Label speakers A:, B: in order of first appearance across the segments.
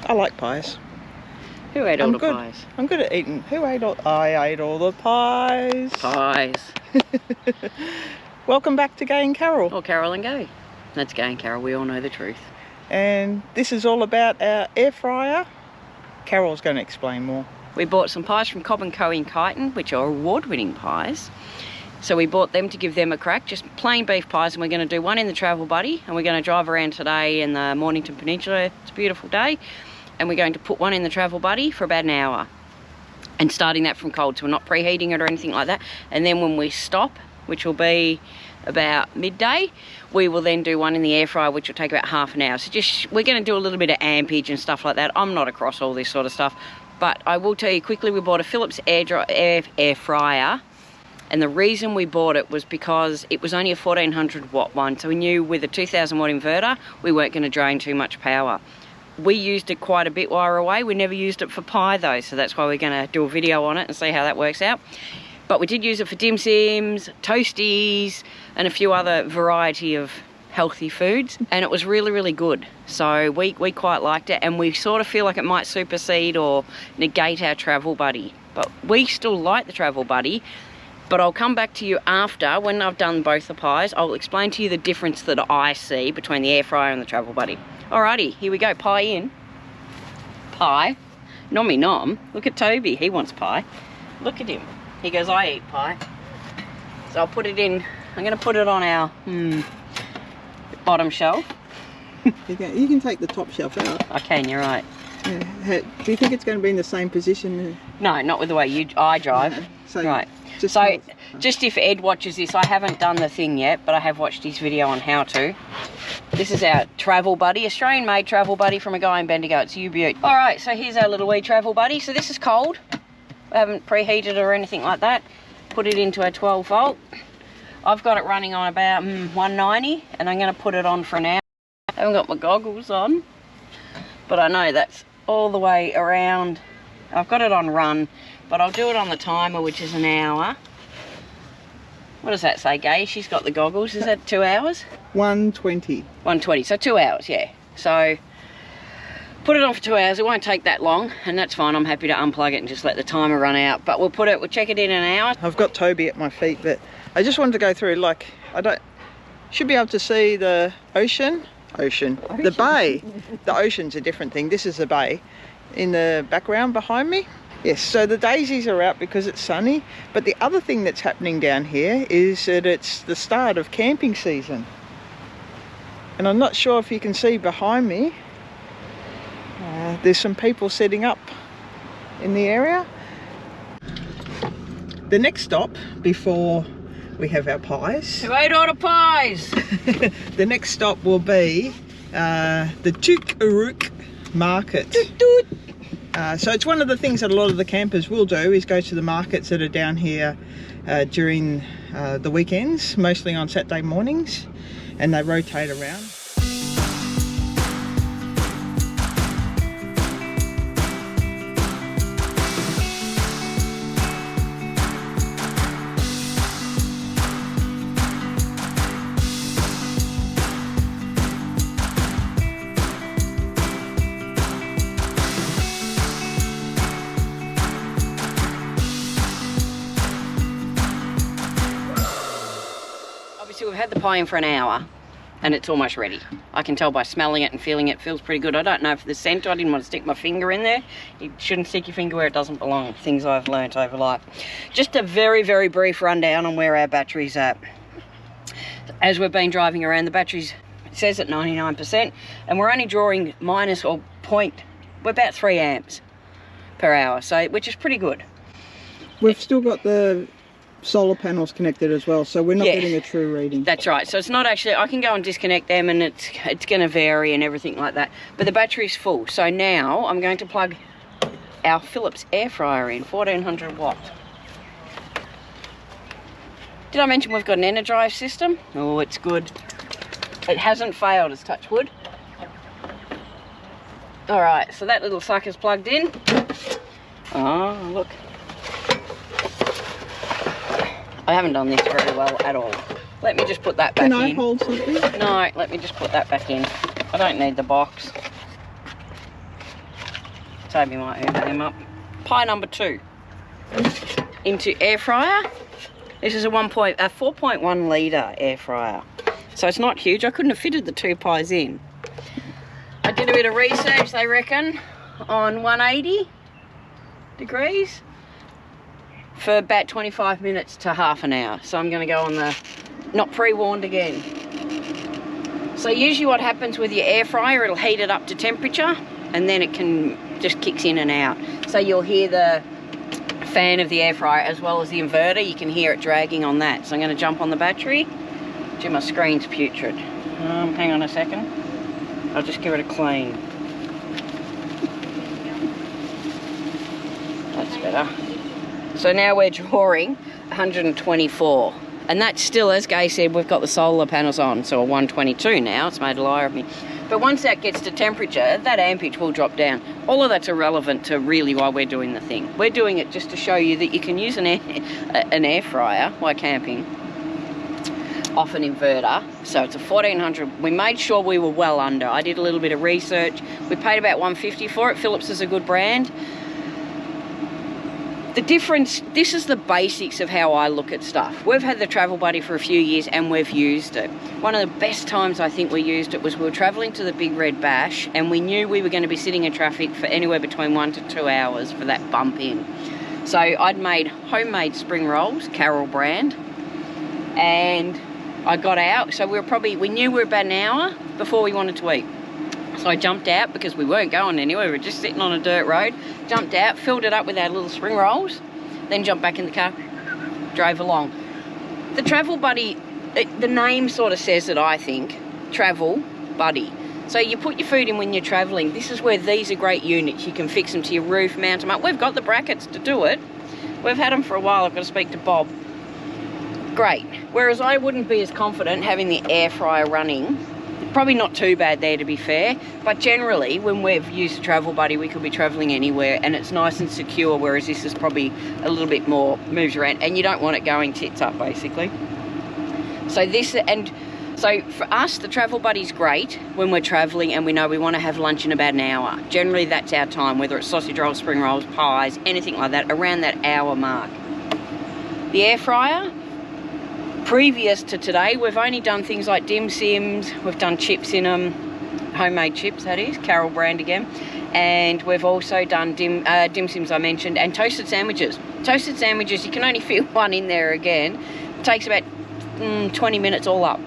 A: I like pies.
B: Who ate all the pies?
A: I'm good at eating. I ate all the pies.
B: Pies.
A: Welcome back to Gay and Carol.
B: Or Carol and Gay. That's Gay and Carol, we all know the truth.
A: And this is all about our air fryer. Carol's going to explain more.
B: We bought some pies from Cobb & Co in Kyneton, which are award-winning pies. So we bought them to give them a crack, just plain beef pies, and we're going to do one in the Travel Buddy, and we're going to drive around today in the Mornington Peninsula. It's a beautiful day, and we're going to put one in the Travel Buddy for about an hour, and starting that from cold, so we're not preheating it or anything like that. And then when we stop, which will be about midday, we will then do one in the air fryer, which will take about half an hour. So we're going to do a little bit of ampage and stuff like that. I'm not across all this sort of stuff, but I will tell you quickly, we bought a Philips air fryer. And the reason we bought it was because it was only a 1400 watt one. So we knew with a 2000 watt inverter, we weren't going to drain too much power. We used it quite a bit while we were away. We never used it for pie though. So that's why we're going to do a video on it and see how that works out. But we did use it for dim sims, toasties, and a few other variety of healthy foods. And it was really, really good. So we quite liked it. And we sort of feel like it might supersede or negate our Travel Buddy. But we still like the Travel Buddy. But I'll come back to you after, when I've done both the pies, I'll explain to you the difference that I see between the air fryer and the Travel Buddy. Alrighty, here we go, pie in. Pie. Nommy nom. Look at Toby, he wants pie. Look at him. He goes, I eat pie. So I'll put it in, I'm going to put it on our bottom shelf.
A: You can take the top shelf out.
B: I can, you're right.
A: Yeah. Do you think it's going to be in the same position?
B: No, not with the way I drive.
A: No. So
B: right. Just if Ed watches this, I haven't done the thing yet, but I have watched his video on how to. This is our Travel Buddy, Australian-made Travel Buddy from a guy in Bendigo. It's U-Butte. All right, so here's our little wee Travel Buddy. So this is cold. We haven't preheated or anything like that. Put it into a 12 volt. I've got it running on about 190, and I'm going to put it on for an hour. I haven't got my goggles on, but I know that's all the way around. I've got it on run, but I'll do it on the timer, which is an hour. What does that say, Gay? She's got the goggles. Is that 2 hours?
A: 120.
B: 120, so 2 hours, yeah. So put it on for 2 hours. It won't take that long, and that's fine. I'm happy to unplug it and just let the timer run out. But we'll check it in an hour. I've
A: got Toby at my feet, but I just wanted to go through, like, should be able to see the ocean, the bay. The ocean's a different thing. This is the bay in the background behind me. Yes, so the daisies are out because it's sunny, but the other thing that's happening down here is that it's the start of camping season. And I'm not sure if you can see behind me, there's some people setting up in the area. The next stop before we have our pies.
B: Who ate all the pies?
A: The next stop will be the Tukaruk Market.
B: Toot toot.
A: So it's one of the things that a lot of the campers will do, is go to the markets that are down here during the weekends, mostly on Saturday mornings, and they rotate around.
B: We've had the pie in for an hour and it's almost ready. I can tell by smelling it and feeling it. Feels pretty good. I don't know for the scent. I didn't want to stick my finger in there. You shouldn't stick your finger where it doesn't belong. Things I've learnt over life. Just a very, very brief rundown on where our battery's at. As we've been driving around, the battery's, it says at 99%, and we're only drawing minus or we're about 3 amps per hour, so which is pretty good.
A: We've still got the solar panels connected as well, so we're not getting a true reading.
B: That's right. So it's not actually, I can go and disconnect them and it's going to vary and everything like that, but the battery's full. So now I'm going to plug our Philips air fryer in, 1400 watt. Did I mention we've got an Energize system? Oh, it's good. It hasn't failed, it's touch wood. All right, so that little sucker's plugged in. Oh, look. I haven't done this very well at all. Let me just put that back in.
A: Can I hold something?
B: No, let me just put that back in. I don't need the box. Toby might open them up. Pie number 2 into air fryer. This is a 4.1 litre air fryer. So it's not huge. I couldn't have fitted the 2 pies in. I did a bit of research, they reckon, on 180 degrees for about 25 minutes to half an hour. So I'm going to go on the not pre-warned again. So usually what happens with your air fryer, it'll heat it up to temperature and then it can just kicks in and out. So you'll hear the fan of the air fryer as well as the inverter. You can hear it dragging on that. So I'm going to jump on the battery. Gee, my screen's putrid. Hang on a second. I'll just give it a clean. That's better. So now we're drawing 124. And that's still, as Gay said, we've got the solar panels on, so a 122 now. It's made a liar of me. But once that gets to temperature, that ampage will drop down. All of that's irrelevant to really why we're doing the thing. We're doing it just to show you that you can use an air fryer while camping off an inverter. So it's a 1400. We made sure we were well under. I did a little bit of research. We paid about 150 for it. Philips is a good brand. The difference, this is the basics of how I look at stuff. We've had the Travel Buddy for a few years and we've used it. One of the best times I think we used it was we were travelling to the Big Red Bash and we knew we were going to be sitting in traffic for anywhere between 1 to 2 hours for that bump in. So I'd made homemade spring rolls, Carol brand, and I got out. So we knew we were about an hour before we wanted to eat. So I jumped out because we weren't going anywhere. We were just sitting on a dirt road. Jumped out, filled it up with our little spring rolls, then jumped back in the car, drove along. The Travel Buddy, the name sort of says it, I think. Travel Buddy. So you put your food in when you're travelling. This is where these are great units. You can fix them to your roof, mount them up. We've got the brackets to do it. We've had them for a while. I've got to speak to Bob. Great. Whereas I wouldn't be as confident having the air fryer running. Probably not too bad there, to be fair, but generally when we've used a Travel Buddy we could be travelling anywhere and it's nice and secure, whereas this is probably a little bit more moves around and you don't want it going tits up basically. So for us the Travel Buddy's great when we're travelling and we know we want to have lunch in about an hour. Generally that's our time, whether it's sausage rolls, spring rolls, pies, anything like that, around that hour mark. The air fryer, previous to today, we've only done things like dim sims, we've done chips in them, homemade chips that is, Carol brand again, and we've also done dim sims I mentioned, and toasted sandwiches. Toasted sandwiches, you can only fit one in there again. It takes about 20 minutes all up.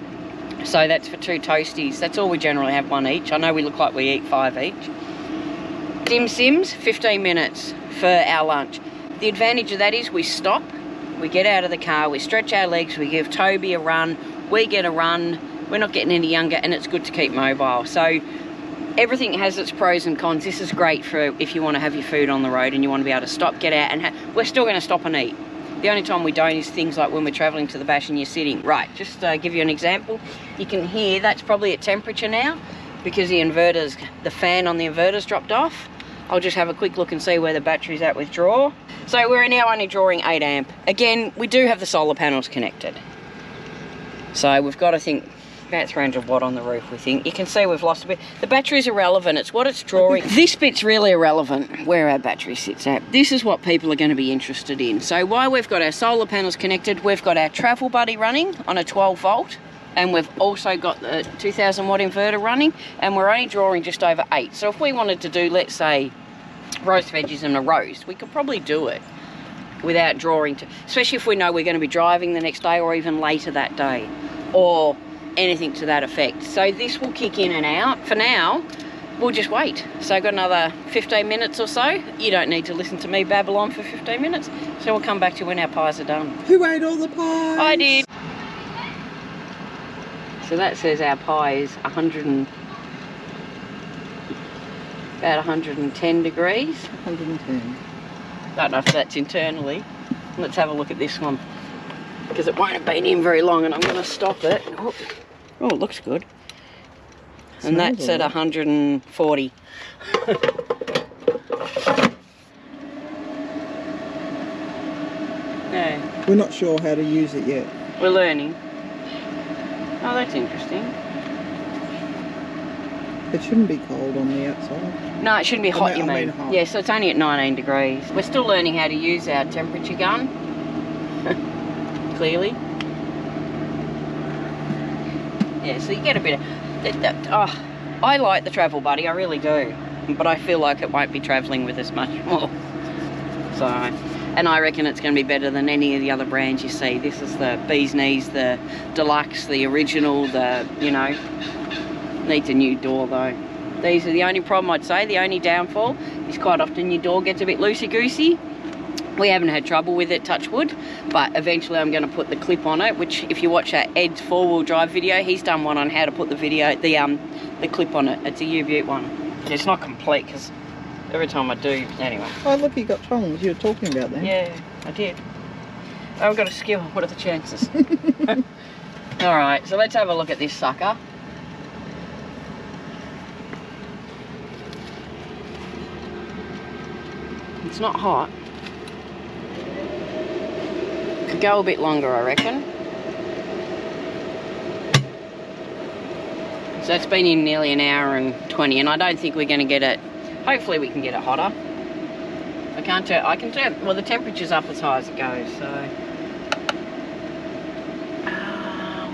B: So that's for 2 toasties. That's all we generally have, 1 each. I know we look like we eat 5 each. Dim sims, 15 minutes for our lunch. The advantage of that is we stop, we get out of the car, we stretch our legs, we give Toby a run, we get a run, we're not getting any younger and it's good to keep mobile. So everything has its pros and cons. This is great for if you want to have your food on the road and you want to be able to stop, get out, and we're still going to stop and eat. The only time we don't is things like when we're travelling to the bash and you're sitting. Right, just to give you an example, you can hear that's probably at temperature now because the fan on the inverter's dropped off. I'll just have a quick look and see where the battery's at with draw. So we're now only drawing 8 amp. Again, we do have the solar panels connected. So we've got, I think, about 300 watt on the roof, we think. You can see we've lost a bit. The battery's irrelevant. It's what it's drawing. This bit's really irrelevant, where our battery sits at. This is what people are going to be interested in. So while we've got our solar panels connected, we've got our Travel Buddy running on a 12 volt. And we've also got the 2000 watt inverter running. And we're only drawing just over 8. So if we wanted to do, let's say, roast veggies and a roast, we could probably do it without drawing to, especially if we know we're going to be driving the next day or even later that day or anything to that effect. So this will kick in and out. For now, we'll just wait. So I've got another 15 minutes or so. You don't need to listen to me babble on for 15 minutes. So we'll come back to when our pies are done.
A: Who ate all the pies?
B: I did. So that says our pie is about 110 degrees.
A: 110.
B: Don't know if that's internally. Let's have a look at this one, because it won't have been in very long, and I'm going to stop it. Oh, it looks good. And that's at 140. Yeah.
A: We're not sure how to use it yet.
B: We're learning. Oh, that's interesting.
A: It shouldn't be cold on the outside.
B: No, it shouldn't be hot, you
A: I
B: mean?
A: mean hot.
B: Yeah, so it's only at 19 degrees. We're still learning how to use our temperature gun. Clearly. Yeah, so you get a bit of... I like the travel buddy, I really do. But I feel like it won't be travelling with us much more. So, and I reckon it's going to be better than any of the other brands you see. This is the bee's knees, the deluxe, the original, the, you know... Needs a new door though. These are the only problem, I'd say. The only downfall is quite often your door gets a bit loosey-goosey. We haven't had trouble with it, touch wood, but eventually I'm going to put the clip on it, which if you watch that Ed's four-wheel drive video, he's done one on how to put the clip on it. It's a U-Butte one. It's not complete because every time I do, anyway.
A: Oh look, you got tongs you were talking about then.
B: Yeah, I did. I've got a skill. What are the chances? Alright, so let's have a look at this sucker. It's not hot. Could go a bit longer, I reckon. So that's been in nearly an hour and 20, and I don't think we're going to get it. Hopefully we can get it hotter. I can turn, well, the temperature's up as high as it goes, so.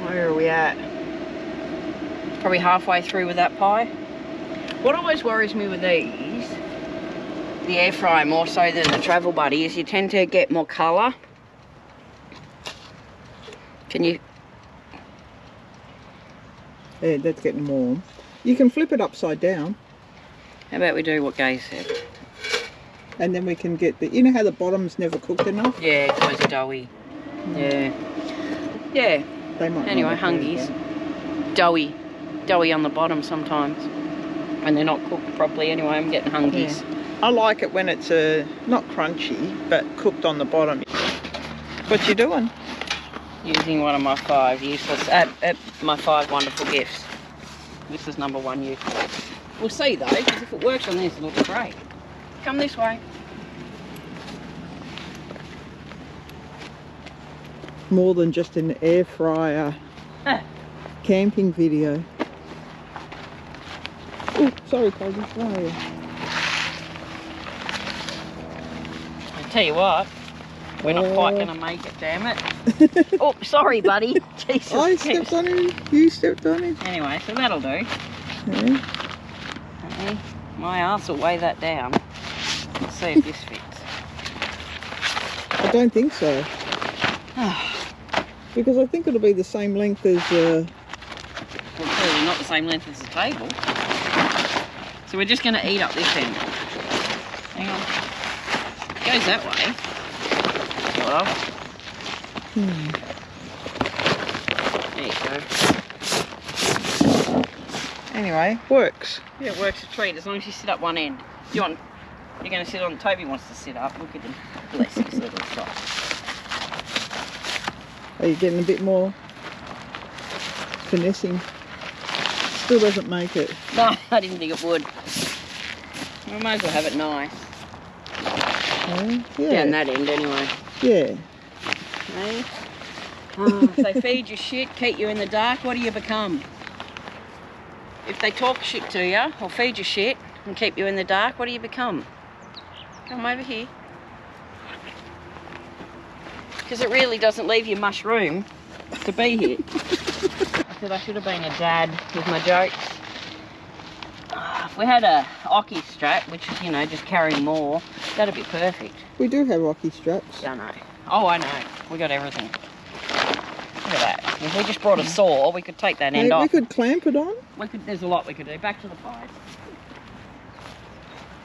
B: Where are we at? Probably halfway through with that pie. What always worries me with these, the air fryer more so than the travel buddy, is you tend to get more colour. Can you?
A: Yeah, that's getting warm. You can flip it upside down.
B: How about we do what Gay said?
A: And then we can get the, you know how the bottom's never cooked enough?
B: Yeah, it goes doughy. Yeah. Yeah.
A: They might
B: anyway,
A: not have
B: hungies. Doughy. Doughy on the bottom sometimes. When they're not cooked properly anyway, I'm getting hungies.
A: Yeah. I like it when it's not crunchy, but cooked on the bottom. What you doing?
B: Using one of my 5 useless, my 5 wonderful gifts. This is number 1 useless. We'll see though, because if it works on this, it'll be great. Come this way.
A: More than just an air fryer camping video. Oh, sorry, Cozy. Where are you?
B: I tell you what, we're not quite going to make it, damn it. Oh, sorry, buddy. Jesus.
A: I stepped on him. You stepped on him.
B: Anyway, so that'll do.
A: Yeah.
B: Okay. My arse will weigh that down. Let's see if this fits.
A: I don't think so. Because I think it'll be the same length as...
B: Well, clearly not the same length as the table. So we're just going to eat up this end. Hang on. It goes that way. Sort of. There you go.
A: Anyway, works.
B: Yeah, it works a treat as long as you sit up one end. You're going to sit on, Toby wants to sit up. Look at him. Bless his little shot.
A: Are you getting a bit more finessing? Still doesn't make it.
B: No, I didn't think it would. I might as well have it nice.
A: Yeah.
B: Down that end anyway.
A: Yeah.
B: Okay. If they feed you shit, keep you in the dark, what do you become? If they talk shit to you, or feed you shit, and keep you in the dark, what do you become? Come over here. Because it really doesn't leave you much room to be here. I said I should have been a dad with my jokes. If we had a Ocky strap, which is, you know, just carrying more, that'd be perfect.
A: We do have Ocky straps.
B: I know. Oh, I know. We got everything. Look at that. If we just brought a saw, we could take that end off.
A: We could clamp it on.
B: There's a lot we could do. Back to the pies.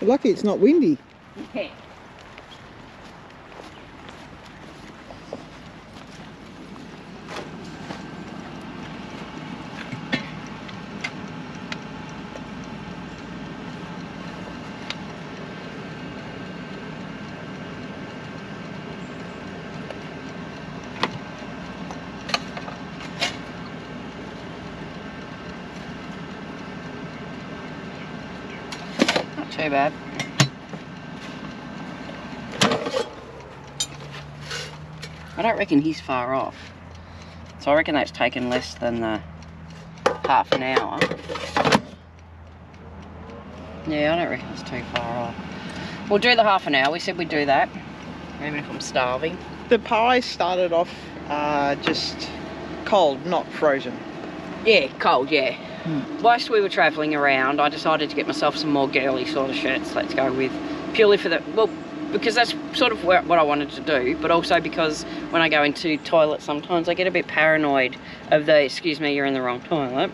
A: Lucky it's not windy.
B: Yeah. Too bad. I don't reckon he's far off. So I reckon that's taken less than half an hour. Yeah, I don't reckon it's too far off. We'll do the half an hour. We said we'd do that, even if I'm starving.
A: The pie started off just cold, not frozen.
B: Yeah, cold, yeah. Whilst we were travelling around, I decided to get myself some more girly sort of shirts, let's go with, purely for the, well, because that's sort of what I wanted to do, but also because when I go into toilets sometimes I get a bit paranoid of the, excuse me, you're in the wrong toilet.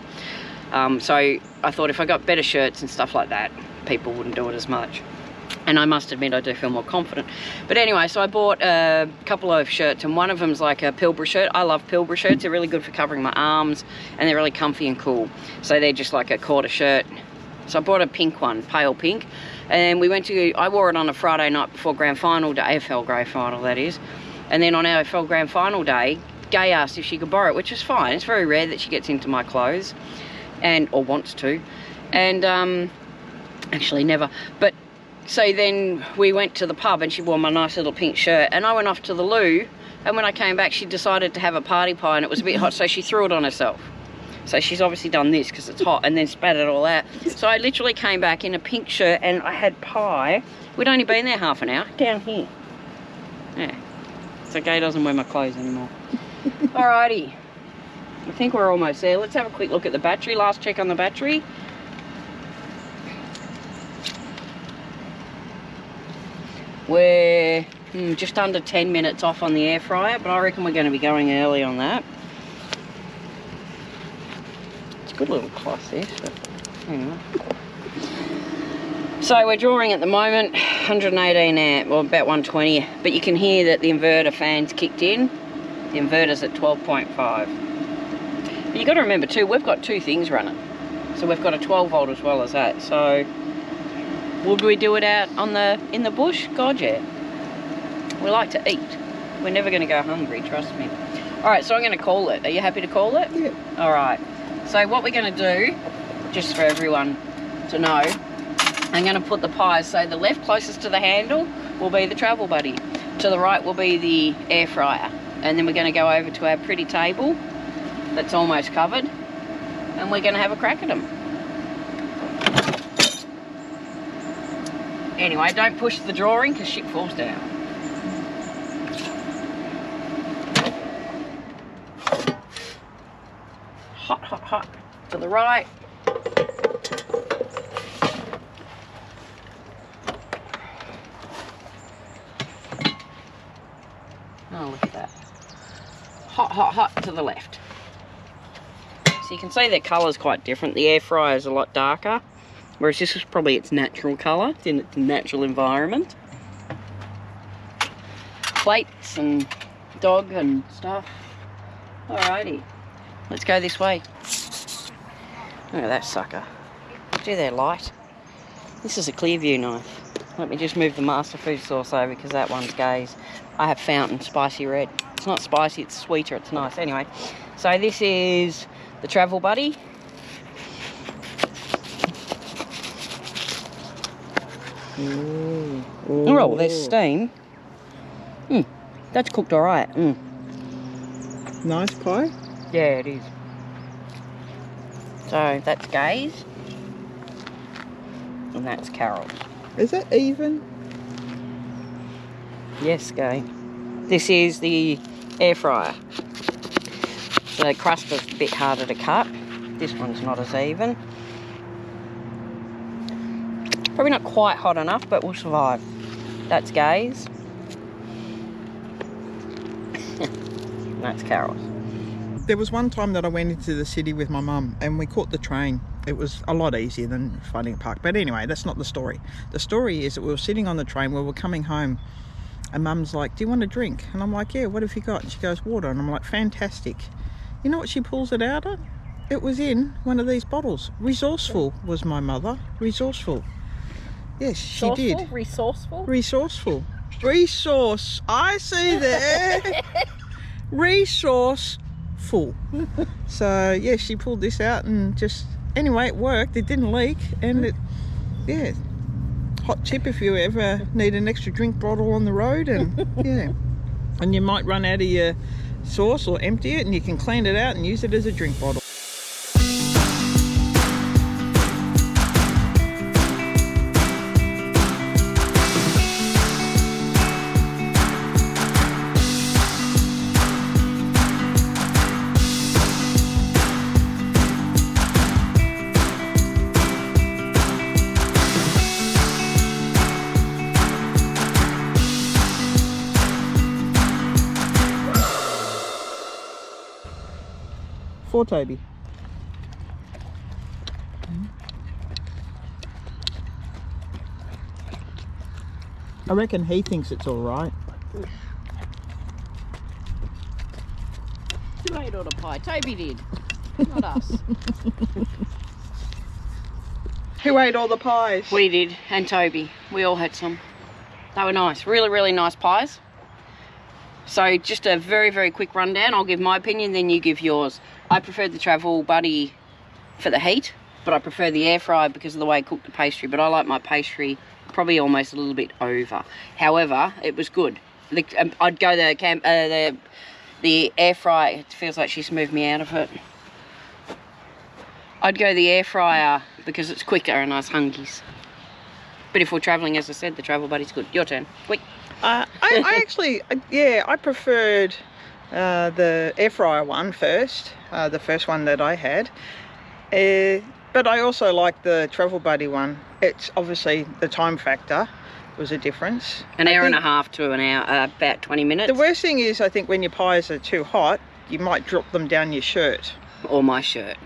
B: So I thought if I got better shirts and stuff like that, people wouldn't do it as much. And I must admit I do feel more confident. But anyway, so I bought a couple of shirts, and one of them's like a Pilbara shirt. I love Pilbara shirts. They're really good for covering my arms, and they're really comfy and cool. So they're just like a quarter shirt. So I bought a pink one, pale pink. And we went to, I wore it on a Friday night before Grand Final Day, AFL Grand Final that is. And then on our AFL Grand Final Day, Gay asked if she could borrow it, which is fine. It's very rare that she gets into my clothes, or wants to. And actually never. But so then we went to the pub and she wore my nice little pink shirt, and I went off to the loo, and when I came back she decided to have a party pie, and it was a bit hot, so she threw it on herself. So she's obviously done this because it's hot, and then spat it all out. So I literally came back in a pink shirt and I had pie. We'd only been there half an hour, down here. Yeah, so Gay doesn't wear my clothes anymore. Alrighty, I think we're almost there. Let's have a quick look at the battery, last check on the battery. We're just under 10 minutes off on the air fryer, but I reckon we're going to be going early on that. It's a good little cloth this, but anyway. So we're drawing at the moment 118 amp, well about 120, but you can hear that the inverter fan's kicked in. The inverter's at 12.5. But you've got to remember too, we've got two things running. So we've got a 12 volt as well as that, so would we do it out on in the bush? God, yeah. We like to eat. We're never going to go hungry, trust me. Alright, so I'm going to call it. Are you happy to call it?
A: Yeah.
B: Alright. So what we're going to do, just for everyone to know, I'm going to put the pies. So the left closest to the handle will be the travel buddy. To the right will be the air fryer. And then we're going to go over to our pretty table that's almost covered. And we're going to have a crack at them. Anyway, don't push the drawing because shit falls down. Hot, hot, hot. To the right. Oh, look at that. Hot, hot, hot to the left. So you can see their colour's quite different. The air fryer is a lot darker, whereas this is probably its natural colour. It's in its natural environment. Plates and dog and stuff. Alrighty, let's go this way. Look at that sucker. Gee, they're light. This is a Clearview knife. Let me just move the master food sauce over because that one's Gay's. I have Fountain Spicy Red. It's not spicy, it's sweeter, it's nice. Anyway, so this is the travel buddy.
A: Ooh.
B: Oh, there's steam. That's cooked all right.
A: Nice pie.
B: Yeah, it is. So that's Gay's. And that's Carol's.
A: Is it even?
B: Yes, Gay. This is the air fryer. So the crust is a bit harder to cut. This one's not as even. Probably not quite hot enough, but we'll survive. That's Gay's. And that's Carol's.
A: There was one time that I went into the city with my mum and we caught the train. It was a lot easier than finding a park. But anyway, that's not the story. The story is that we were sitting on the train, we were coming home, and Mum's like, do you want a drink? And I'm like, yeah, what have you got? And she goes, water. And I'm like, fantastic. You know what she pulls it out of? It was in one of these bottles. Resourceful was my mother. Resourceful. Yes, she did.
B: Resourceful?
A: Resourceful. Resource. I see there. Resourceful. So yeah, she pulled this out and just, anyway, it worked. It didn't leak, and it, yeah, hot tip if you ever need an extra drink bottle on the road, and yeah, and you might run out of your sauce or empty it, and you can clean it out and use it as a drink bottle. for Toby. I reckon he thinks it's all right.
B: Who ate all the pie? Toby did, not us.
A: Who ate all the pies?
B: We did, and Toby. We all had some. They were nice, really, really nice pies. So just a very, very quick rundown. I'll give my opinion, then you give yours. I preferred the Travel Buddy for the heat, but I prefer the air fryer because of the way I cook the pastry. But I like my pastry probably almost a little bit over. However, it was good. I'd go the air fryer. It feels like she's moved me out of it. I'd go the air fryer because it's quicker and nice hungies. But if we're travelling, as I said, the Travel Buddy's good. Your turn. Quick.
A: I actually, yeah, I preferred the air fryer one first, the first one that I had. But I also like the Travel Buddy one. It's obviously the time factor was a difference.
B: An hour and a half to an hour, about 20 minutes.
A: The worst thing is, I think when your pies are too hot, you might drop them down your shirt.
B: Or my shirt.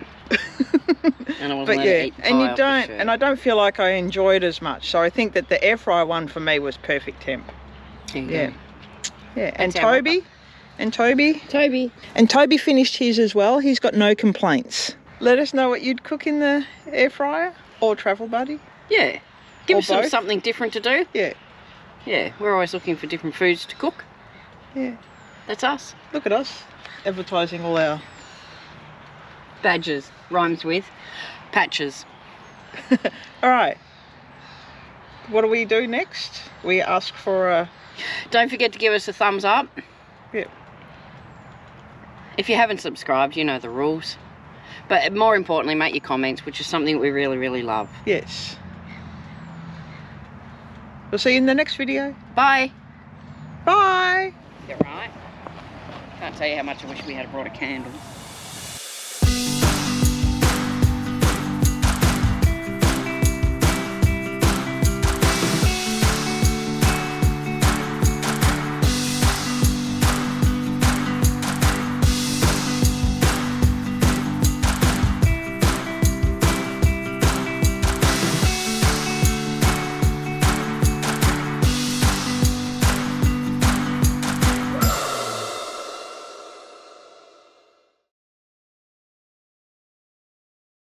B: And I wasn't
A: But
B: allowed
A: yeah,
B: to eat the
A: and
B: pie
A: you
B: off the
A: don't,
B: shirt.
A: and I don't feel like I enjoyed as much. So I think that the air fryer one for me was perfect temp.
B: There you
A: Yeah,
B: go.
A: yeah. And
B: That's our
A: Toby,
B: Toby.
A: and Toby finished his as well. He's got no complaints. Let us know what you'd cook in the air fryer or Travel Buddy.
B: Yeah. Give
A: Or
B: us
A: both.
B: something different to do.
A: Yeah,
B: Yeah, we're always looking for different foods to cook.
A: yeah.
B: That's us.
A: Look at us advertising all our.
B: Badges. Rhymes with patches.
A: All right. What do we do next? We ask for a.
B: Don't forget to give us a thumbs up.
A: Yeah.
B: If you haven't subscribed, you know the rules. But more importantly, make your comments, which is something we really, really love.
A: Yes. We'll see you in the next video.
B: Bye.
A: Bye.
B: You're right. Can't tell you how much I wish we had brought a candle.